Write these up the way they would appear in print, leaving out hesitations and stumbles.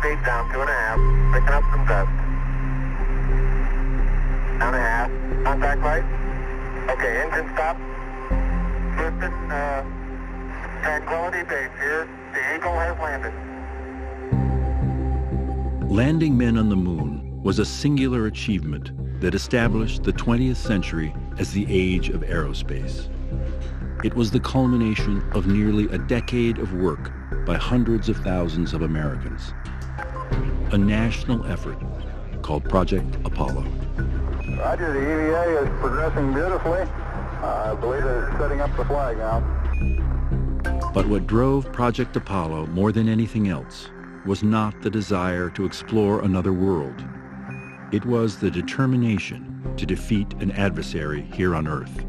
feet, down 2.5. Picking up some dust. Down 1/2. Contact light. Okay, engine stop. Houston, Tranquility Base here. The Eagle has landed. Landing men on the moon was a singular achievement that established the 20th century as the age of aerospace. It was the culmination of nearly a decade of work by hundreds of thousands of Americans. A national effort called Project Apollo. Roger, the EVA is progressing beautifully. I believe they're setting up the flag now. But what drove Project Apollo more than anything else was not the desire to explore another world. It was the determination to defeat an adversary here on Earth,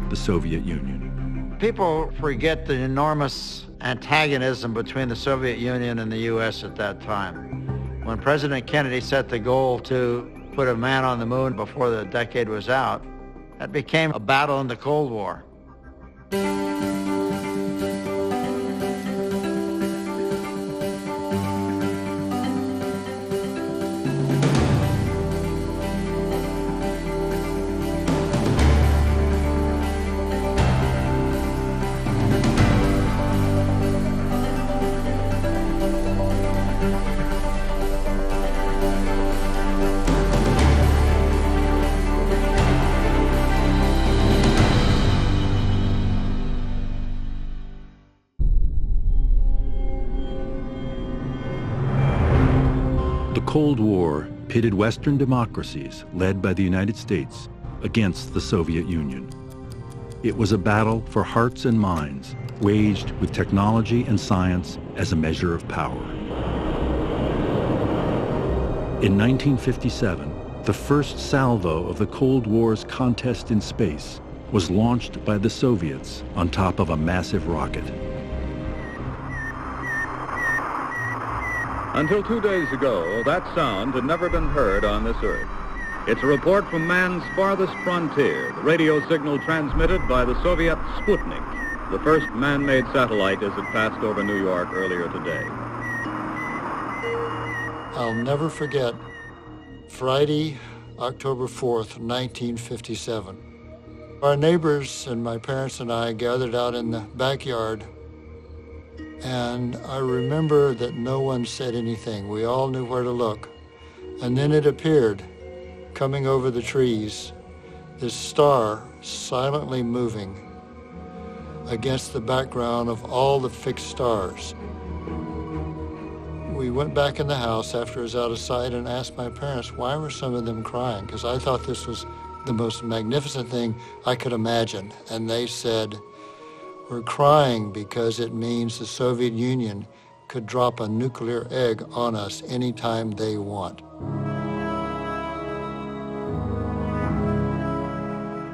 the Soviet Union. People forget the enormous antagonism between the Soviet Union and the U.S. at that time. When President Kennedy set the goal to put a man on the moon before the decade was out, that became a battle in the Cold War. The Cold War pitted Western democracies, led by the United States, against the Soviet Union. It was a battle for hearts and minds, waged with technology and science as a measure of power. In 1957, the first salvo of the Cold War's contest in space was launched by the Soviets on top of a massive rocket. Until 2 days ago, that sound had never been heard on this Earth. It's a report from man's farthest frontier, the radio signal transmitted by the Soviet Sputnik, the first man-made satellite as it passed over New York earlier today. I'll never forget Friday, October 4th, 1957. Our neighbors and my parents and I gathered out in the backyard, and I remember that no one said anything. We all knew where to look. And then it appeared, coming over the trees, this star silently moving against the background of all the fixed stars. We went back in the house after it was out of sight and asked my parents why were some of them crying, because I thought this was the most magnificent thing I could imagine. And they said, "We're crying because it means the Soviet Union could drop a nuclear egg on us anytime they want."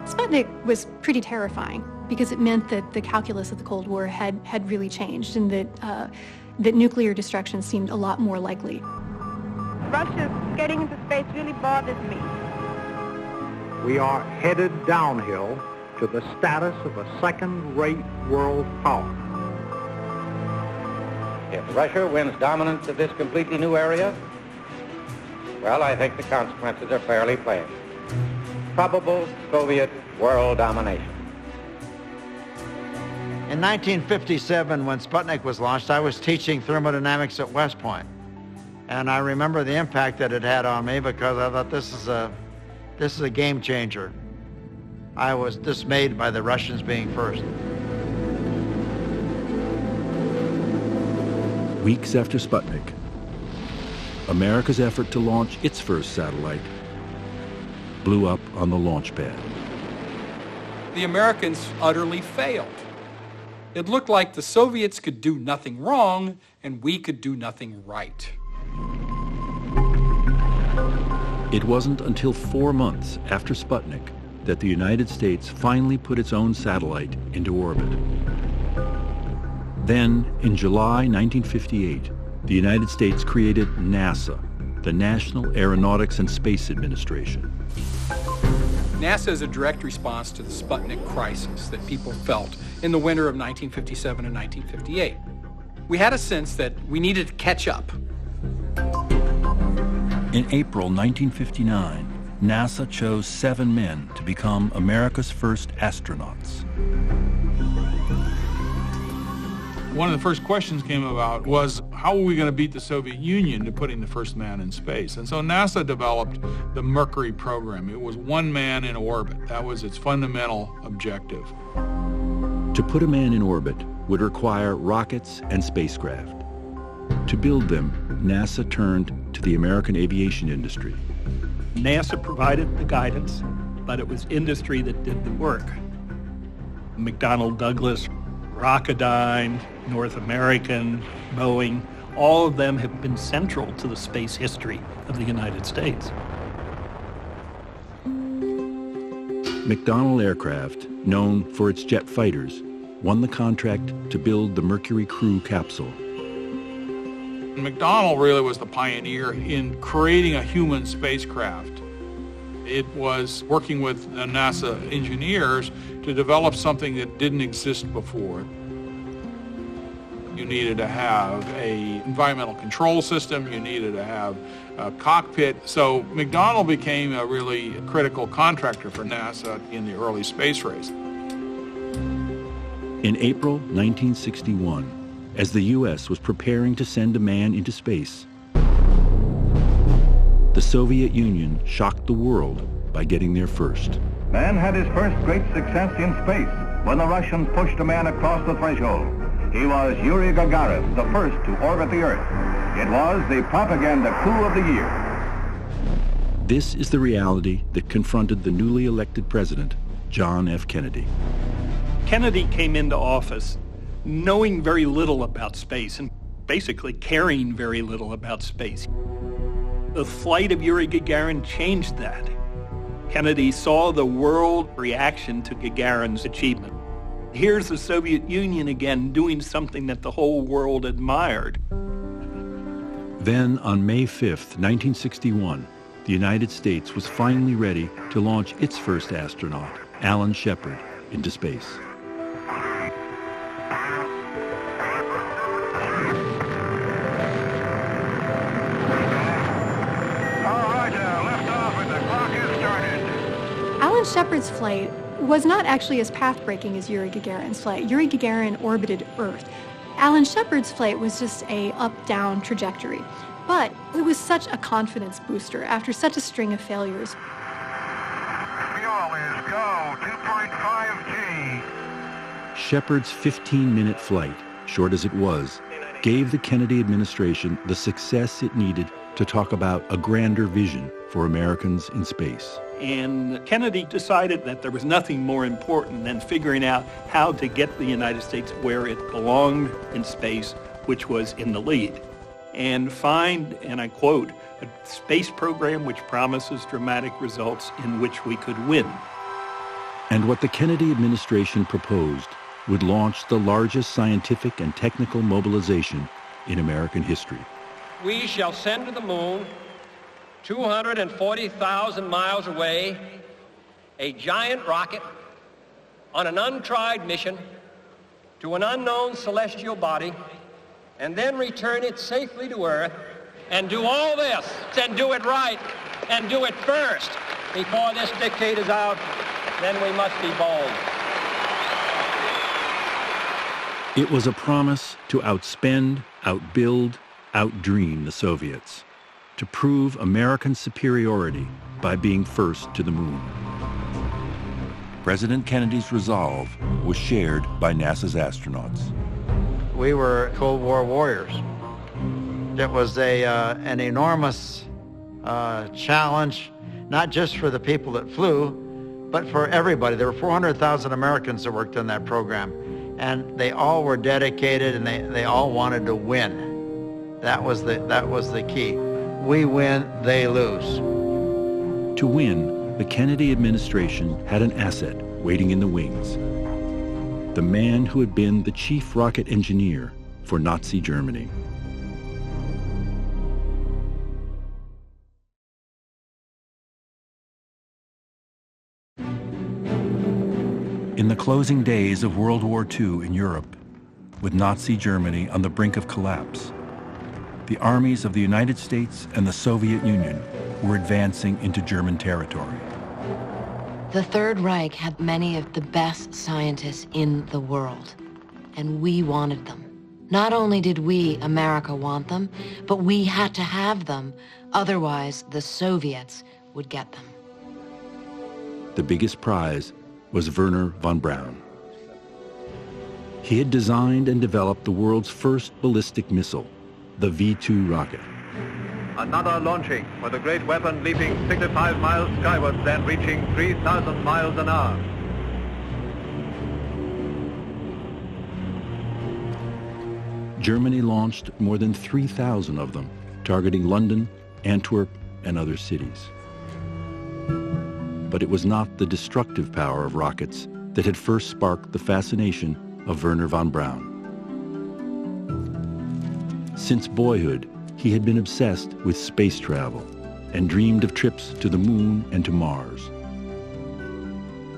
Sputnik was pretty terrifying because it meant that the calculus of the Cold War had really changed, and that nuclear destruction seemed a lot more likely. Russia getting into space really bothers me. We are headed downhill to the status of a second-rate world power. If Russia wins dominance of this completely new area, well, I think the consequences are fairly plain. Probable Soviet world domination. In 1957, when Sputnik was launched, I was teaching thermodynamics at West Point. And I remember the impact that it had on me because I thought this is a game changer. I was dismayed by the Russians being first. Weeks after Sputnik, America's effort to launch its first satellite blew up on the launch pad. The Americans utterly failed. It looked like the Soviets could do nothing wrong and we could do nothing right. It wasn't until 4 months after Sputnik that the United States finally put its own satellite into orbit. Then, in July 1958, the United States created NASA, the National Aeronautics and Space Administration. NASA is a direct response to the Sputnik crisis that people felt in the winter of 1957 and 1958. We had a sense that we needed to catch up. In April 1959, NASA chose 7 men to become America's first astronauts. One of the first questions came about was, how are we going to beat the Soviet Union to putting the first man in space? And so NASA developed the Mercury program. It was 1 man in orbit. That was its fundamental objective. To put a man in orbit would require rockets and spacecraft. To build them, NASA turned to the American aviation industry. NASA provided the guidance, but it was industry that did the work. McDonnell Douglas, Rocketdyne, North American, Boeing, all of them have been central to the space history of the United States. McDonnell Aircraft, known for its jet fighters, won the contract to build the Mercury Crew capsule. McDonnell really was the pioneer in creating a human spacecraft. It was working with the NASA engineers to develop something that didn't exist before. You needed to have an environmental control system, you needed to have a cockpit. So McDonnell became a really critical contractor for NASA in the early space race. In April 1961, as the U.S. was preparing to send a man into space, the Soviet Union shocked the world by getting there first. Man had his first great success in space when the Russians pushed a man across the threshold. He was Yuri Gagarin, the first to orbit the Earth. It was the propaganda coup of the year. This is the reality that confronted the newly elected president, John F. Kennedy. Kennedy came into office knowing very little about space and basically caring very little about space. The flight of Yuri Gagarin changed that. Kennedy saw the world reaction to Gagarin's achievement. Here's the Soviet Union again doing something that the whole world admired. Then, on May 5th, 1961, the United States was finally ready to launch its first astronaut, Alan Shepard, into space. Alan Shepard's flight was not actually as path-breaking as Yuri Gagarin's flight. Yuri Gagarin orbited Earth. Alan Shepard's flight was just a up-down trajectory. But it was such a confidence booster after such a string of failures. Fuel is go, 2.5 G. Shepard's 15-minute flight, short as it was, gave the Kennedy administration the success it needed to talk about a grander vision for Americans in space. And Kennedy decided that there was nothing more important than figuring out how to get the United States where it belonged in space, which was in the lead, and find, and I quote, a space program which promises dramatic results in which we could win. And what the Kennedy administration proposed would launch the largest scientific and technical mobilization in American history. We shall send to the moon, 240,000 miles away, a giant rocket on an untried mission to an unknown celestial body, and then return it safely to Earth, and do all this, and do it right, and do it first. Before this decade is out, then we must be bold. It was a promise to outspend, outbuild, outdream the Soviets, to prove American superiority by being first to the moon. President Kennedy's resolve was shared by NASA's astronauts. We were Cold War warriors. It was an enormous challenge, not just for the people that flew, but for everybody. There were 400,000 Americans that worked on that program, and they all were dedicated, and they all wanted to win. That was the key. We win, they lose. To win, the Kennedy administration had an asset waiting in the wings. The man who had been the chief rocket engineer for Nazi Germany. In the closing days of World War II in Europe, with Nazi Germany on the brink of collapse, the armies of the United States and the Soviet Union were advancing into German territory. The Third Reich had many of the best scientists in the world, and we wanted them. Not only did we, America, want them, but we had to have them. Otherwise, the Soviets would get them. The biggest prize was Wernher von Braun. He had designed and developed the world's first ballistic missile, the V-2 rocket. Another launching for the great weapon leaping 65 miles skyward, then reaching 3,000 miles an hour. Germany launched more than 3,000 of them, targeting London, Antwerp, and other cities. But it was not the destructive power of rockets that had first sparked the fascination of Wernher von Braun. Since boyhood, he had been obsessed with space travel and dreamed of trips to the moon and to Mars.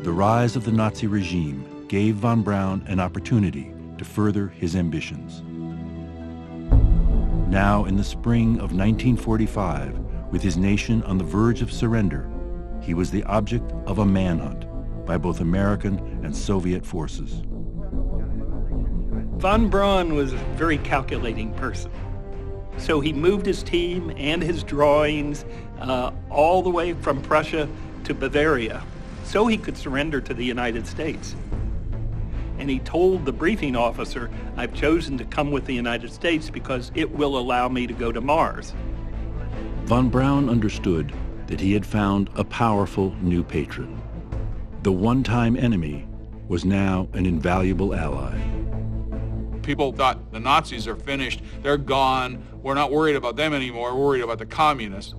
The rise of the Nazi regime gave von Braun an opportunity to further his ambitions. Now, in the spring of 1945, with his nation on the verge of surrender, he was the object of a manhunt by both American and Soviet forces. Von Braun was a very calculating person. So he moved his team and his drawings all the way from Prussia to Bavaria so he could surrender to the United States. And he told the briefing officer, I've chosen to come with the United States because it will allow me to go to Mars. Von Braun understood that he had found a powerful new patron. The one-time enemy was now an invaluable ally. People thought the Nazis are finished, they're gone, we're not worried about them anymore, we're worried about the communists.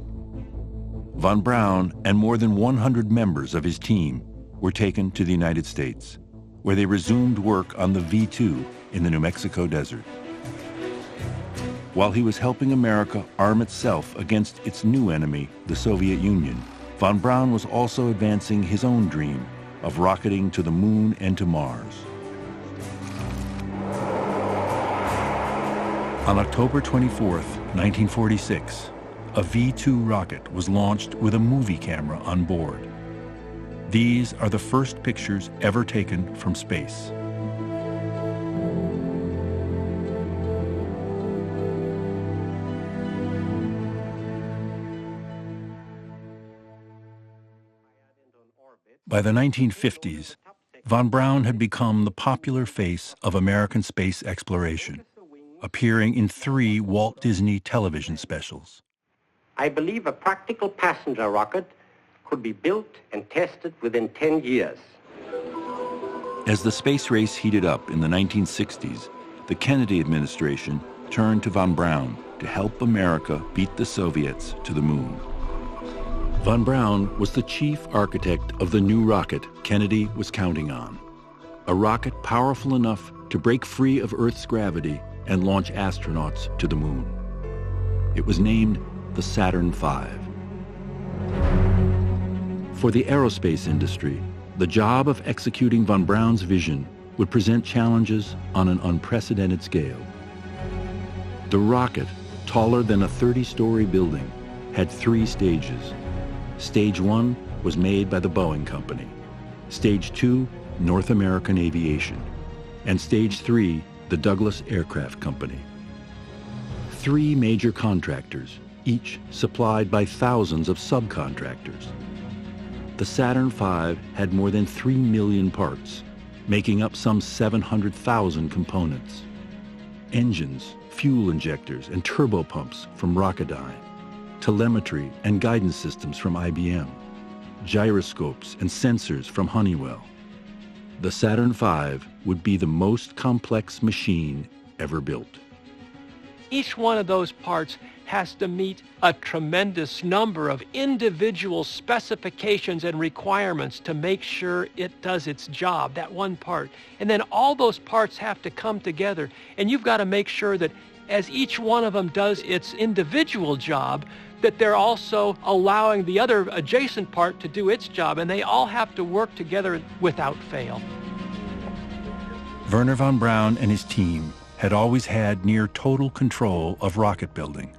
Von Braun and more than 100 members of his team were taken to the United States, where they resumed work on the V-2 in the New Mexico desert. While he was helping America arm itself against its new enemy, the Soviet Union, von Braun was also advancing his own dream of rocketing to the moon and to Mars. On October 24, 1946, a V-2 rocket was launched with a movie camera on board. These are the first pictures ever taken from space. By the 1950s, von Braun had become the popular face of American space exploration, appearing in 3 Walt Disney television specials. I believe a practical passenger rocket could be built and tested within 10 years. As the space race heated up in the 1960s, the Kennedy administration turned to von Braun to help America beat the Soviets to the moon. Von Braun was the chief architect of the new rocket Kennedy was counting on, a rocket powerful enough to break free of Earth's gravity and launch astronauts to the moon. It was named the Saturn V. For the aerospace industry, the job of executing von Braun's vision would present challenges on an unprecedented scale. The rocket, taller than a 30-story building, had 3 stages. Stage 1 was made by the Boeing Company. Stage 2, North American Aviation. And Stage 3, the Douglas Aircraft Company. 3 major contractors, each supplied by thousands of subcontractors. The Saturn V had more than 3 million parts, making up some 700,000 components. Engines, fuel injectors, and turbopumps from Rocketdyne, telemetry and guidance systems from IBM, gyroscopes and sensors from Honeywell. The Saturn V would be the most complex machine ever built. Each one of those parts has to meet a tremendous number of individual specifications and requirements to make sure it does its job, that one part. And then all those parts have to come together, and you've got to make sure that as each one of them does its individual job, that they're also allowing the other adjacent part to do its job, and they all have to work together without fail. Wernher von Braun and his team had always had near total control of rocket building.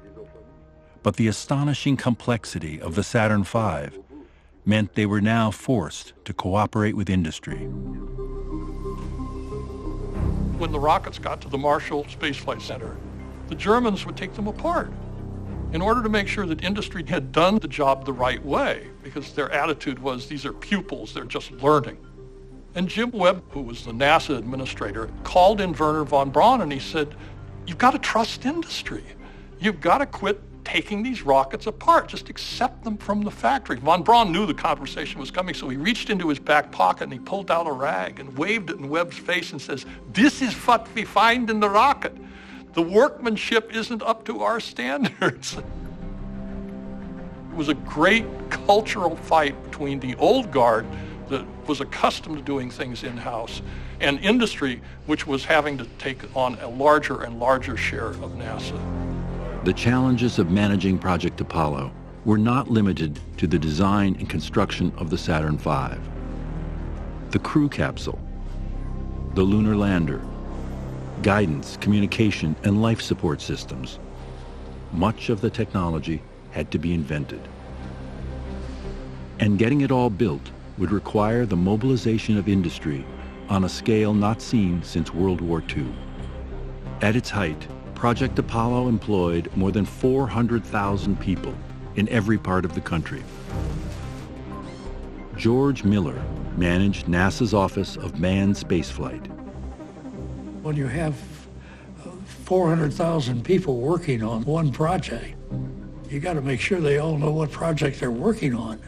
But the astonishing complexity of the Saturn V meant they were now forced to cooperate with industry. When the rockets got to the Marshall Space Flight Center, the Germans would take them apart in order to make sure that industry had done the job the right way, because their attitude was, these are pupils, they're just learning. And Jim Webb, who was the NASA administrator, called in Wernher von Braun and he said, you've got to trust industry. You've got to quit taking these rockets apart. Just accept them from the factory. Von Braun knew the conversation was coming, so he reached into his back pocket and he pulled out a rag and waved it in Webb's face and says, this is what we find in the rocket. The workmanship isn't up to our standards. It was a great cultural fight between the old guard that was accustomed to doing things in-house and industry, which was having to take on a larger and larger share of NASA. The challenges of managing Project Apollo were not limited to the design and construction of the Saturn V. The crew capsule, the lunar lander, guidance, communication, and life support systems. Much of the technology had to be invented. And getting it all built would require the mobilization of industry on a scale not seen since World War II. At its height, Project Apollo employed more than 400,000 people in every part of the country. George Miller managed NASA's Office of Manned Spaceflight. When you have 400,000 people working on one project, you got to make sure they all know what project they're working on.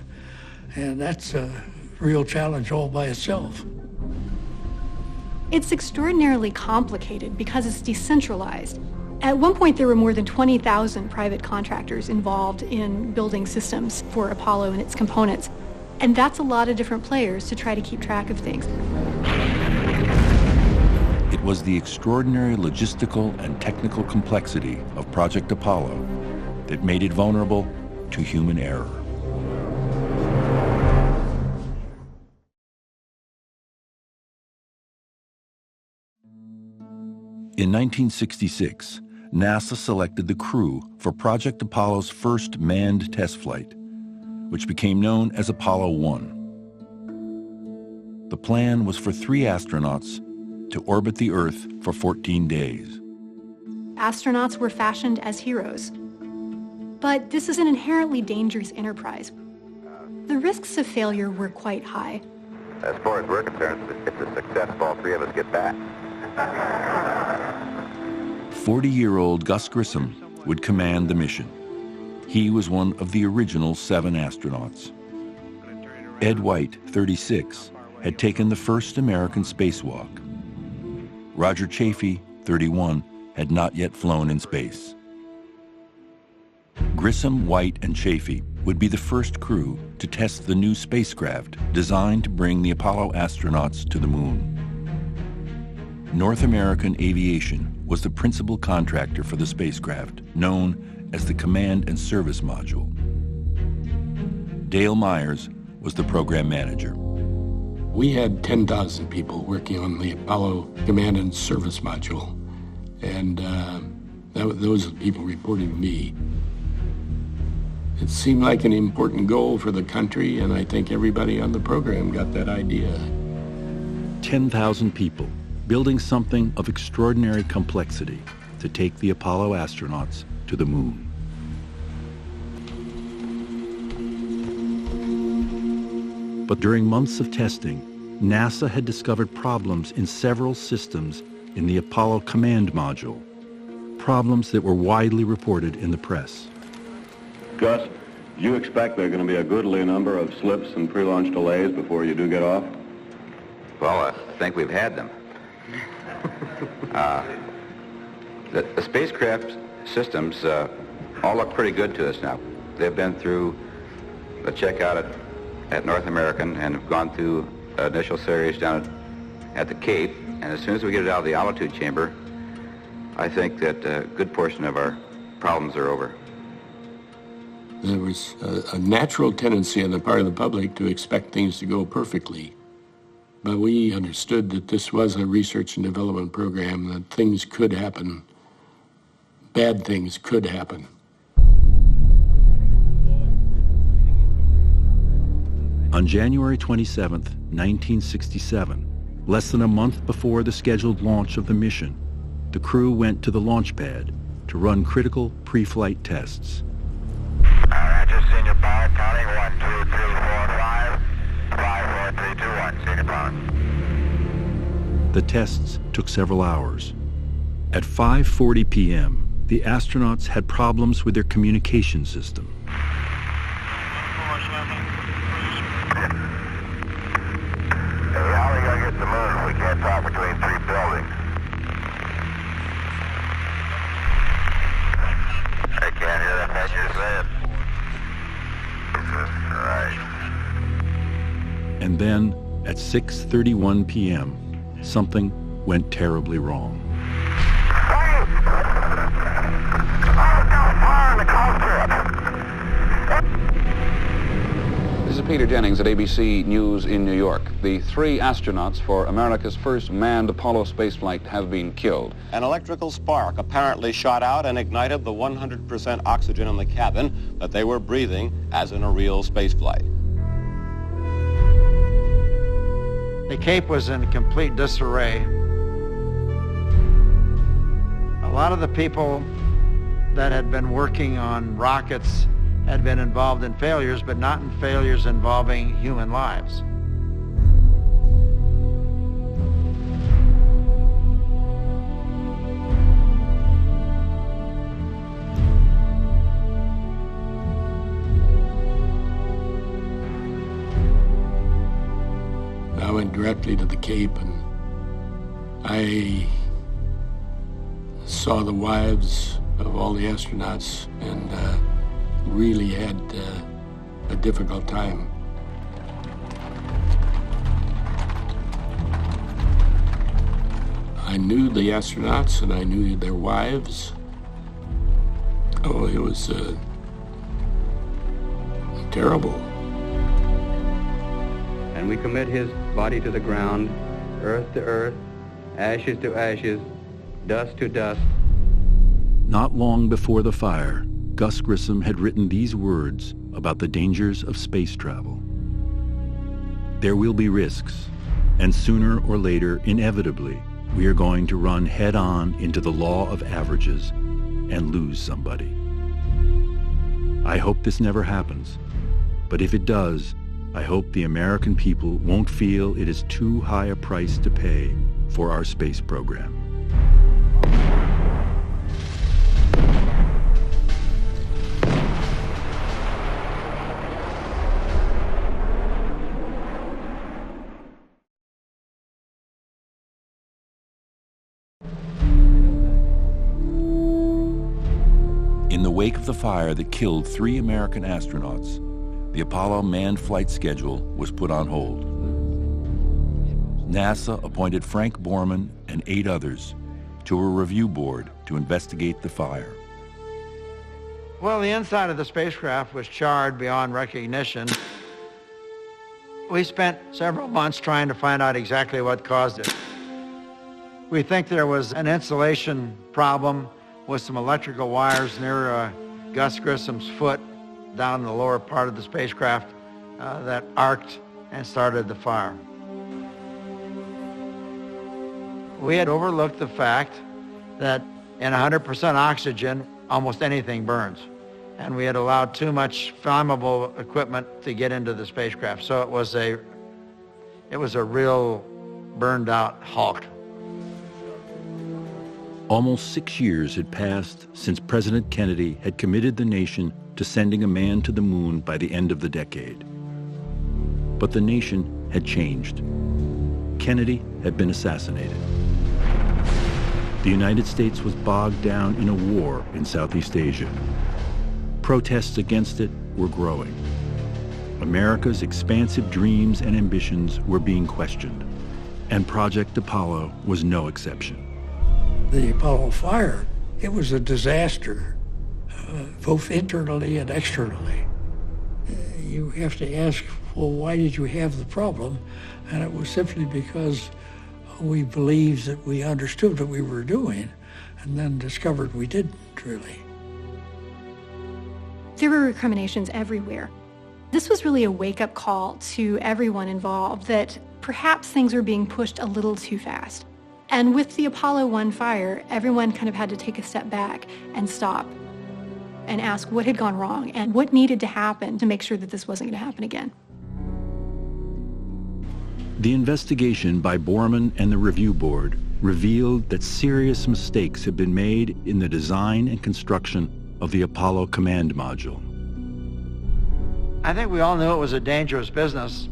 And that's a real challenge all by itself. It's extraordinarily complicated because it's decentralized. At one point, there were more than 20,000 private contractors involved in building systems for Apollo and its components. And that's a lot of different players to try to keep track of things. It was the extraordinary logistical and technical complexity of Project Apollo that made it vulnerable to human error. In 1966, NASA selected the crew for Project Apollo's first manned test flight, which became known as Apollo 1. The plan was for 3 astronauts to orbit the Earth for 14 days. Astronauts were fashioned as heroes. But this is an inherently dangerous enterprise. The risks of failure were quite high. As far as we're concerned, it's a success if all 3 of us get back. 40-year-old Gus Grissom would command the mission. He was one of the original 7 astronauts. Ed White, 36, had taken the first American spacewalk. Roger Chaffee, 31, had not yet flown in space. Grissom, White, and Chaffee would be the first crew to test the new spacecraft designed to bring the Apollo astronauts to the moon. North American Aviation was the principal contractor for the spacecraft, known as the Command and Service Module. Dale Myers was the program manager. We had 10,000 people working on the Apollo Command and Service Module, and those people reporting to me. It seemed like an important goal for the country, and I think everybody on the program got that idea. 10,000 people building something of extraordinary complexity to take the Apollo astronauts to the moon. But during months of testing, NASA had discovered problems in several systems in the Apollo Command Module, problems that were widely reported in the press. Gus, do you expect there are going to be a goodly number of slips and pre-launch delays before you do get off? Well, I think we've had them. The spacecraft systems all look pretty good to us now. They've been through a checkout at North American and have gone through initial series down at the Cape. And as soon as we get it out of the altitude chamber, I think that a good portion of our problems are over. There was a natural tendency on the part of the public to expect things to go perfectly. But we understood that this was a research and development program, that things could happen, bad things could happen. On January 27, 1967, less than a month before the scheduled launch of the mission, the crew went to the launch pad to run critical pre-flight tests. Roger, senior power, counting 1, 2, 3, 4, 5, 5, 4, 3, 2, 1, senior power. The tests took several hours. At 5:40 p.m., the astronauts had problems with their communication system. Hey, how are we going to get to the moon if we can't talk between 3 buildings? I can't hear that much you're saying. Right. And then, at 6:31 p.m., something went terribly wrong. This is Peter Jennings at ABC News in New York. The 3 astronauts for America's first manned Apollo spaceflight have been killed. An electrical spark apparently shot out and ignited the 100% oxygen in the cabin that they were breathing as in a real spaceflight. The Cape was in complete disarray. A lot of the people that had been working on rockets had been involved in failures, but not in failures involving human lives. I went directly to the Cape, and I saw the wives of all the astronauts, and really had a difficult time. I knew the astronauts and I knew their wives. Oh, it was terrible. And we commit his body to the ground, earth to earth, ashes to ashes, dust to dust. Not long before the fire, Gus Grissom had written these words about the dangers of space travel. There will be risks, and sooner or later, inevitably, we are going to run head-on into the law of averages and lose somebody. I hope this never happens, but if it does, I hope the American people won't feel it is too high a price to pay for our space program. In the wake of the fire that killed 3 American astronauts, the Apollo manned flight schedule was put on hold. NASA appointed Frank Borman and 8 others to a review board to investigate the fire. Well, the inside of the spacecraft was charred beyond recognition. We spent several months trying to find out exactly what caused it. We think there was an insulation problem with some electrical wires near Gus Grissom's foot down in the lower part of the spacecraft that arced and started the fire. We had overlooked the fact that in 100% oxygen, almost anything burns. And we had allowed too much flammable equipment to get into the spacecraft. So it was a real burned out hulk. Almost 6 years had passed since President Kennedy had committed the nation to sending a man to the moon by the end of the decade. But the nation had changed. Kennedy had been assassinated. The United States was bogged down in a war in Southeast Asia. Protests against it were growing. America's expansive dreams and ambitions were being questioned, and Project Apollo was no exception. The Apollo fire, it was a disaster, both internally and externally. You have to ask, well, why did you have the problem? And it was simply because we believed that we understood what we were doing, and then discovered we didn't really. There were recriminations everywhere. This was really a wake-up call to everyone involved that perhaps things were being pushed a little too fast. And with the Apollo 1 fire, everyone kind of had to take a step back and stop and ask what had gone wrong and what needed to happen to make sure that this wasn't going to happen again. The investigation by Borman and the review board revealed that serious mistakes had been made in the design and construction of the Apollo command module. I think we all knew it was a dangerous business,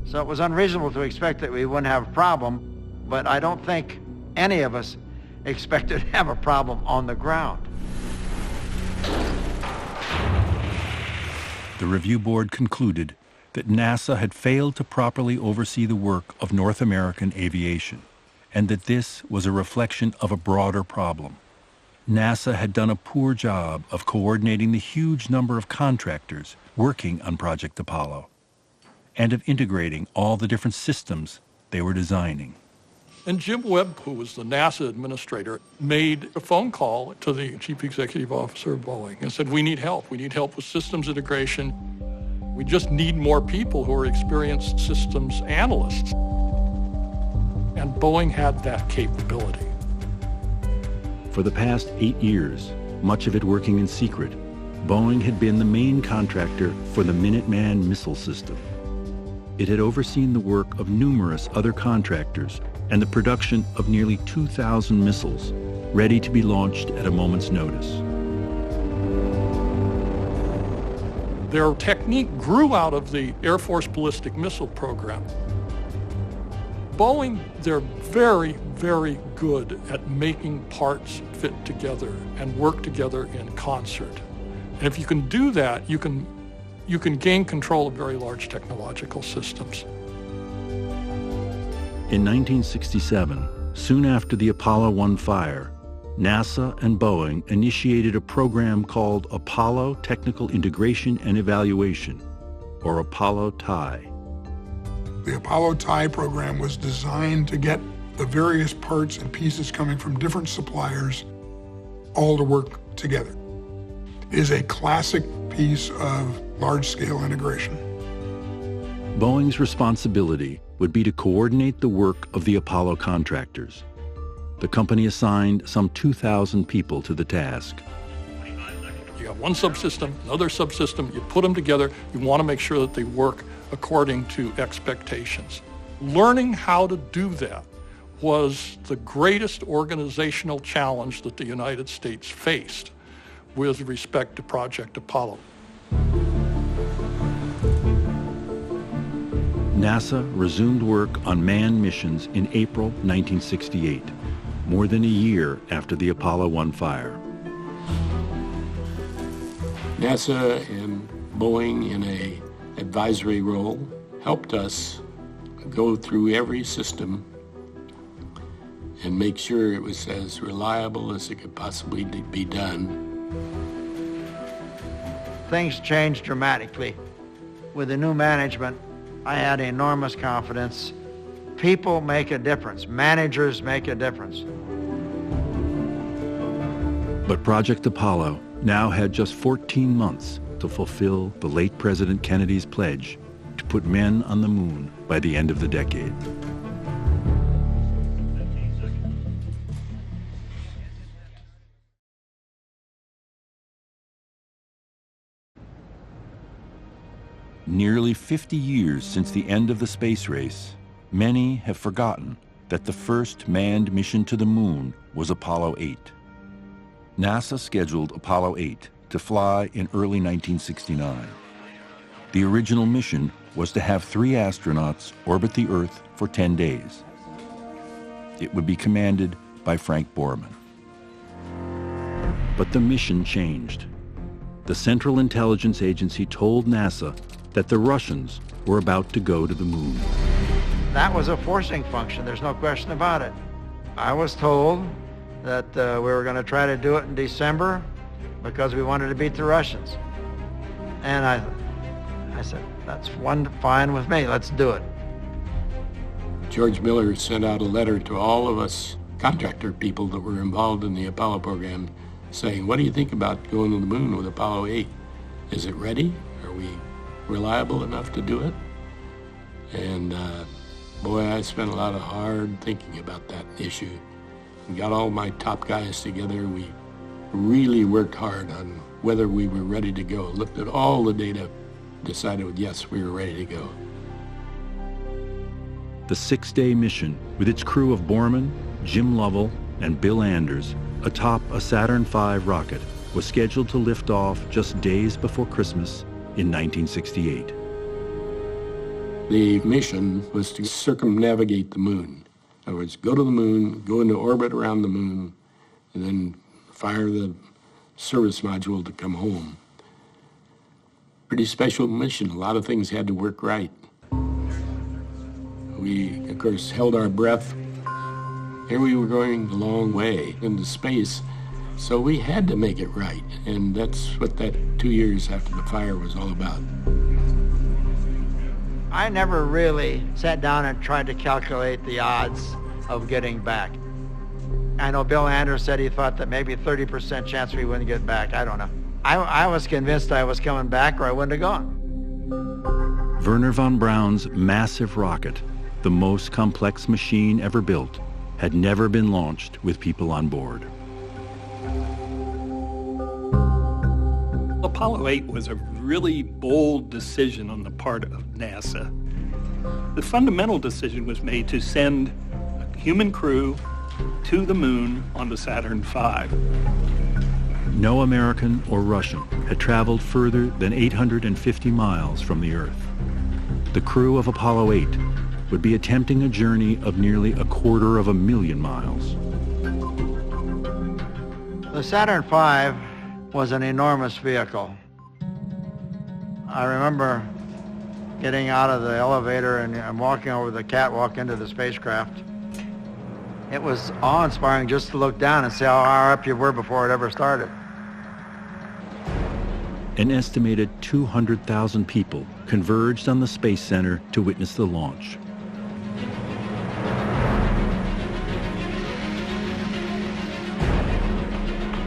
so it was unreasonable to expect that we wouldn't have a problem, but I don't think any of us expected to have a problem on the ground. The review board concluded that NASA had failed to properly oversee the work of North American aviation, and that this was a reflection of a broader problem. NASA had done a poor job of coordinating the huge number of contractors working on Project Apollo, and of integrating all the different systems they were designing. And Jim Webb, who was the NASA administrator, made a phone call to the chief executive officer of Boeing and said, we need help. We need help with systems integration. We just need more people who are experienced systems analysts. And Boeing had that capability. For the past 8 years, much of it working in secret, Boeing had been the main contractor for the Minuteman missile system. It had overseen the work of numerous other contractors and the production of nearly 2,000 missiles, ready to be launched at a moment's notice. Their technique grew out of the Air Force ballistic missile program. Boeing, they're very, very good at making parts fit together and work together in concert. And if you can do that, you can gain control of very large technological systems. In 1967, soon after the Apollo 1 fire, NASA and Boeing initiated a program called Apollo Technical Integration and Evaluation, or Apollo TIE. The Apollo TIE program was designed to get the various parts and pieces coming from different suppliers all to work together. It is a classic piece of large-scale integration. Boeing's responsibility would be to coordinate the work of the Apollo contractors. The company assigned some 2,000 people to the task. You have one subsystem, another subsystem, you put them together, you want to make sure that they work according to expectations. Learning how to do that was the greatest organizational challenge that the United States faced with respect to Project Apollo. NASA resumed work on manned missions in April 1968, more than a year after the Apollo 1 fire. NASA and Boeing, in an advisory role, helped us go through every system and make sure it was as reliable as it could possibly be done. Things changed dramatically. With the new management, I had enormous confidence. People make a difference. Managers make a difference. But Project Apollo now had just 14 months to fulfill the late President Kennedy's pledge to put men on the moon by the end of the decade. Nearly 50 years since the end of the space race, many have forgotten that the first manned mission to the moon was Apollo 8. NASA scheduled Apollo 8 to fly in early 1969. The original mission was to have 3 astronauts orbit the Earth for 10 days. It would be commanded by Frank Borman. But the mission changed. The Central Intelligence Agency told NASA that the Russians were about to go to the moon. That was a forcing function, there's no question about it. I was told that we were going to try to do it in December because we wanted to beat the Russians. And I I said, that's fine with me. Let's do it. George Miller sent out a letter to all of us contractor people that were involved in the Apollo program saying, what do you think about going to the moon with Apollo 8? Is it ready? Are we reliable enough to do it? And boy, I spent a lot of hard thinking about that issue. And got all my top guys together. We really worked hard on whether we were ready to go. Looked at all the data, decided, yes, we were ready to go. The 6-day mission, with its crew of Borman, Jim Lovell, and Bill Anders, atop a Saturn V rocket, was scheduled to lift off just days before Christmas in 1968. The mission was to circumnavigate the moon. In other words, go to the moon, go into orbit around the moon, and then fire the service module to come home. Pretty special mission. A lot of things had to work right. We, of course, held our breath. Here we were going a long way into space, so we had to make it right. And that's what that 2 years after the fire was all about. I never really sat down and tried to calculate the odds of getting back. I know Bill Anders said he thought that maybe 30% chance we wouldn't get back. I don't know. I was convinced I was coming back or I wouldn't have gone. Wernher von Braun's massive rocket, the most complex machine ever built, had never been launched with people on board. Apollo 8 was a really bold decision on the part of NASA. The fundamental decision was made to send a human crew to the moon on the Saturn V. No American or Russian had traveled further than 850 miles from the Earth. The crew of Apollo 8 would be attempting a journey of nearly 250,000 miles. The Saturn V was an enormous vehicle. I remember getting out of the elevator and walking over the catwalk into the spacecraft. It was awe-inspiring just to look down and see how far up you were before it ever started. An estimated 200,000 people converged on the Space Center to witness the launch.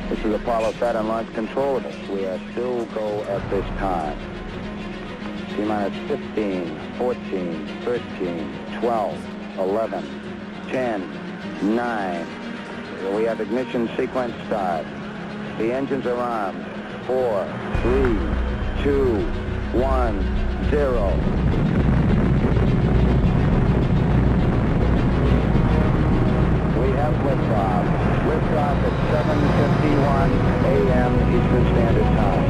This is Apollo Saturn Launch Control. We are still go at this time. T-minus 15, 14, 13, 12, 11, 10, 9. We have ignition sequence start. The engines are armed. 4, 3, 2, 1, 0. We have liftoff. Liftoff at 7:51 a.m. Eastern Standard Time.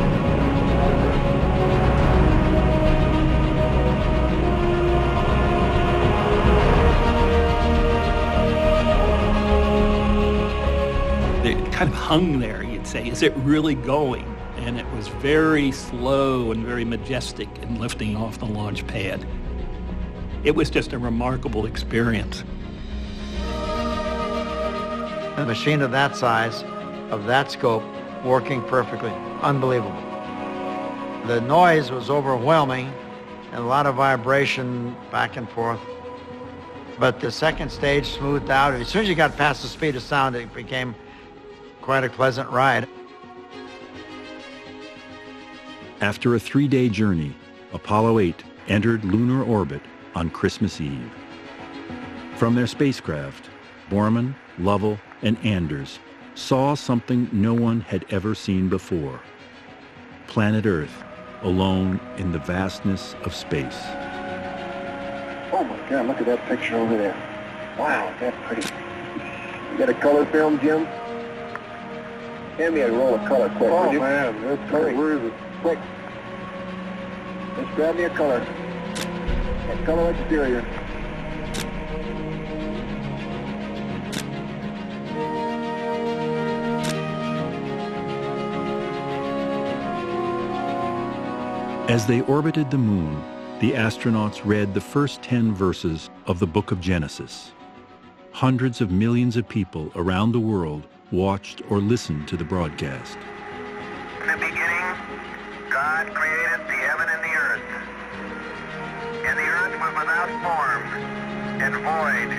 It kind of hung there, you'd say, is it really going? And it was very slow and very majestic in lifting off the launch pad. It was just a remarkable experience. A machine of that size, of that scope, working perfectly. Unbelievable. The noise was overwhelming and a lot of vibration back and forth. But the second stage smoothed out. As soon as you got past the speed of sound, it became quite a pleasant ride. After a 3-day journey, Apollo 8 entered lunar orbit on Christmas Eve. From their spacecraft, Borman, Lovell, and Anders saw something no one had ever seen before. Planet Earth, alone in the vastness of space. Oh my God, look at that picture over there. Wow, that's pretty. You got a color film, Jim? Hand me a roll of color quick, would you? Man, that's great. Where is it? Quick. Just grab me a color. A color exterior. As they orbited the moon, the astronauts read the first 10 verses of the Book of Genesis. Hundreds of millions of people around the world watched or listened to the broadcast. In the beginning, God created the heaven and the earth. And the earth was without form, and void,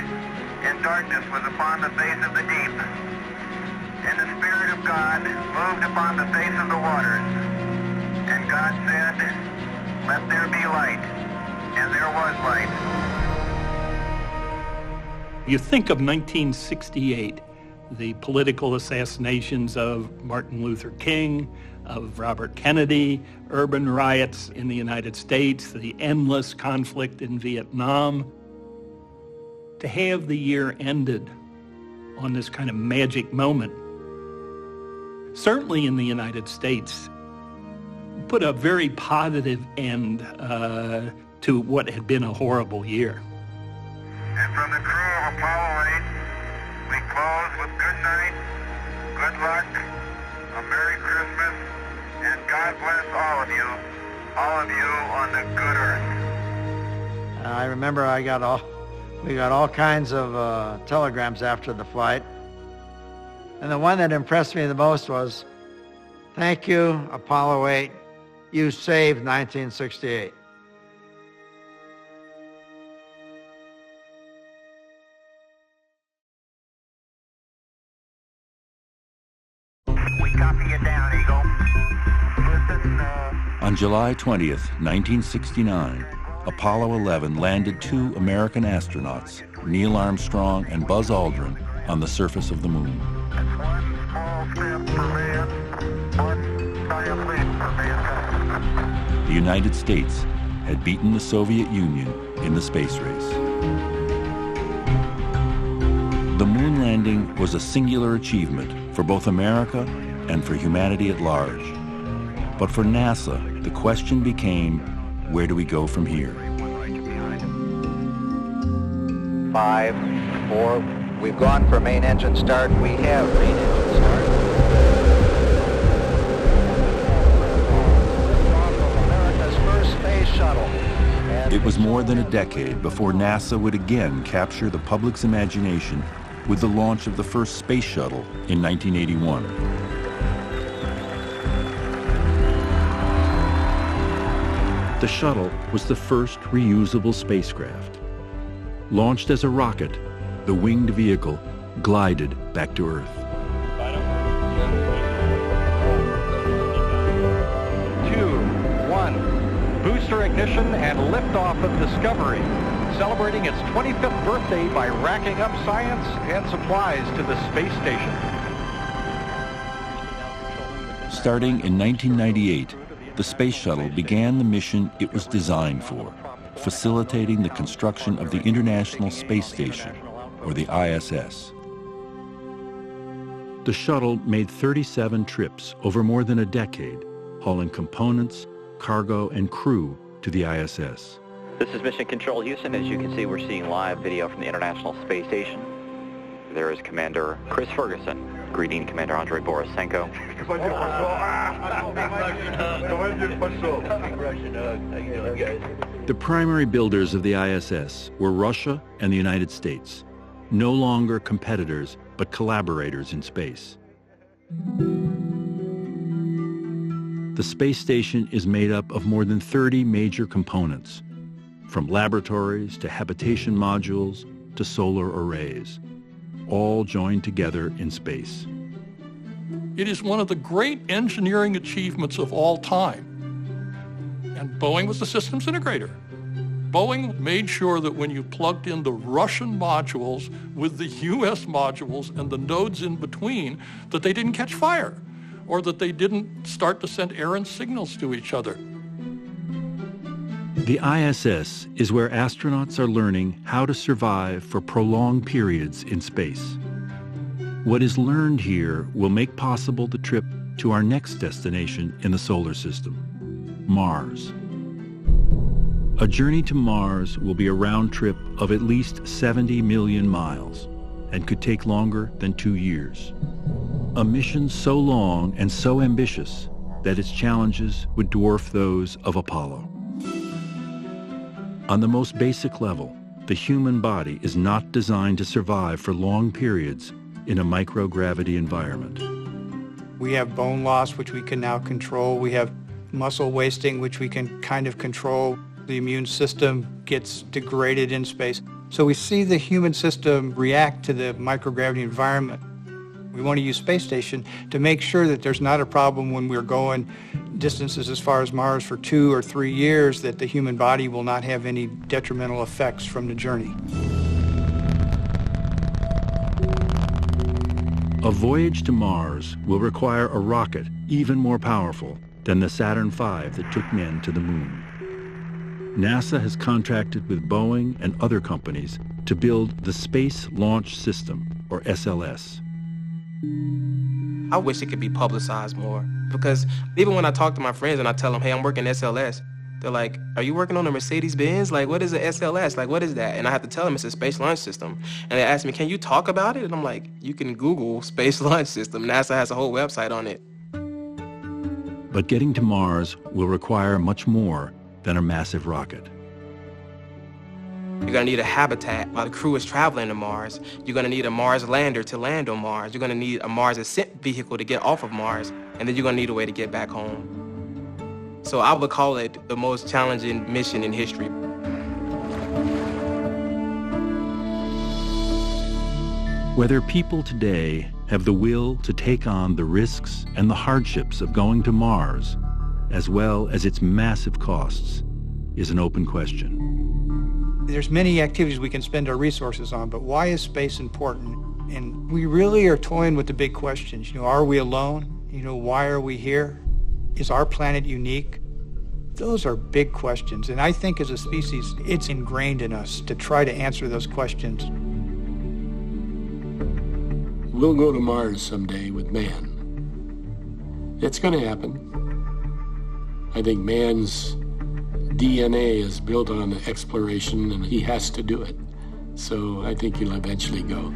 and darkness was upon the face of the deep. And the Spirit of God moved upon the face of the waters. And God said, "Let there be light." And there was light. You think of 1968, the political assassinations of Martin Luther King, of Robert Kennedy, urban riots in the United States, the endless conflict in Vietnam. To have the year ended on this kind of magic moment, certainly in the United States, put a very positive end to what had been a horrible year. And from the crew of Apollo 8, we close with good night, good luck, a Merry Christmas, and God bless all of you on the good earth. I remember we got all kinds of telegrams after the flight. And the one that impressed me the most was, "Thank you, Apollo 8. You saved 1968. We copy you down, Eagle. Listen, On July 20th, 1969, Apollo 11 landed 2 American astronauts, Neil Armstrong and Buzz Aldrin, on the surface of the moon. The United States had beaten the Soviet Union in the space race. The moon landing was a singular achievement for both America and for humanity at large. But for NASA, the question became, where do we go from here? 5, 4, we've gone for main engine start. We have main engine start. America's first space shuttle. It was more than a decade before NASA would again capture the public's imagination with the launch of the first space shuttle in 1981. The shuttle was the first reusable spacecraft. Launched as a rocket, the winged vehicle glided back to Earth. 2, 1, booster ignition and liftoff of Discovery, celebrating its 25th birthday by racking up science and supplies to the space station. Starting in 1998, the space shuttle began the mission it was designed for, facilitating the construction of the International Space Station, or the ISS. The shuttle made 37 trips over more than a decade, hauling components, cargo, and crew to the ISS. This is Mission Control Houston. As you can see, we're seeing live video from the International Space Station. There is Commander Chris Ferguson greeting Commander Andrei Borisenko. The primary builders of the ISS were Russia and the United States, no longer competitors, but collaborators in space. The space station is made up of more than 30 major components, from laboratories to habitation modules to solar arrays, all joined together in space. It is one of the great engineering achievements of all time. And Boeing was the systems integrator. Boeing made sure that when you plugged in the Russian modules with the US modules and the nodes in between, that they didn't catch fire, or that they didn't start to send errant signals to each other. The ISS is where astronauts are learning how to survive for prolonged periods in space. What is learned here will make possible the trip to our next destination in the solar system, Mars. A journey to Mars will be a round trip of at least 70 million miles and could take longer than 2 years. A mission so long and so ambitious that its challenges would dwarf those of Apollo. On the most basic level, the human body is not designed to survive for long periods in a microgravity environment. We have bone loss, which we can now control. We have muscle wasting, which we can kind of control. The immune system gets degraded in space. So we see the human system react to the microgravity environment. We want to use space station to make sure that there's not a problem when we're going distances as far as Mars for 2 or 3 years, that the human body will not have any detrimental effects from the journey. A voyage to Mars will require a rocket even more powerful than the Saturn V that took men to the moon. NASA has contracted with Boeing and other companies to build the Space Launch System, or SLS. I wish it could be publicized more, because even when I talk to my friends and I tell them, hey, I'm working SLS, they're like, are you working on a Mercedes-Benz? Like, what is a SLS? Like, what is that? And I have to tell them it's a Space Launch System. And they ask me, can you talk about it? And I'm like, you can Google Space Launch System. NASA has a whole website on it. But getting to Mars will require much more than a massive rocket. You're gonna need a habitat while the crew is traveling to Mars. You're gonna need a Mars lander to land on Mars. You're gonna need a Mars ascent vehicle to get off of Mars. And then you're gonna need a way to get back home. So I would call it the most challenging mission in history. Whether people today have the will to take on the risks and the hardships of going to Mars, as well as its massive costs, is an open question. There's many activities we can spend our resources on, but why is space important? And we really are toying with the big questions. Are we alone? Why are we here? Is our planet unique? Those are big questions, and I think as a species, it's ingrained in us to try to answer those questions. We'll go to Mars someday with man. It's going to happen. I think man's DNA is built on exploration, and he has to do it. So I think he'll eventually go.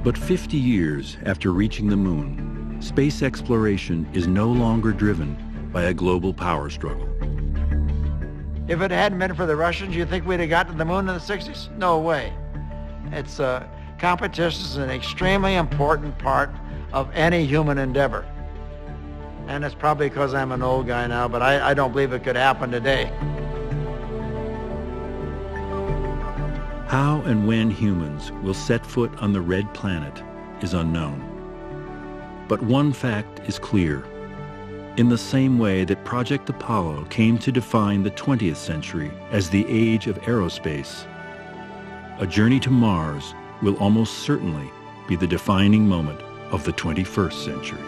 But 50 years after reaching the moon, space exploration is no longer driven by a global power struggle. If it hadn't been for the Russians, you think we'd have gotten to the moon in the 60s? No way. Competition is an extremely important part of any human endeavor. And it's probably because I'm an old guy now, but I don't believe it could happen today. How and when humans will set foot on the red planet is unknown. But one fact is clear. In the same way that Project Apollo came to define the 20th century as the age of aerospace, a journey to Mars will almost certainly be the defining moment of the 21st century.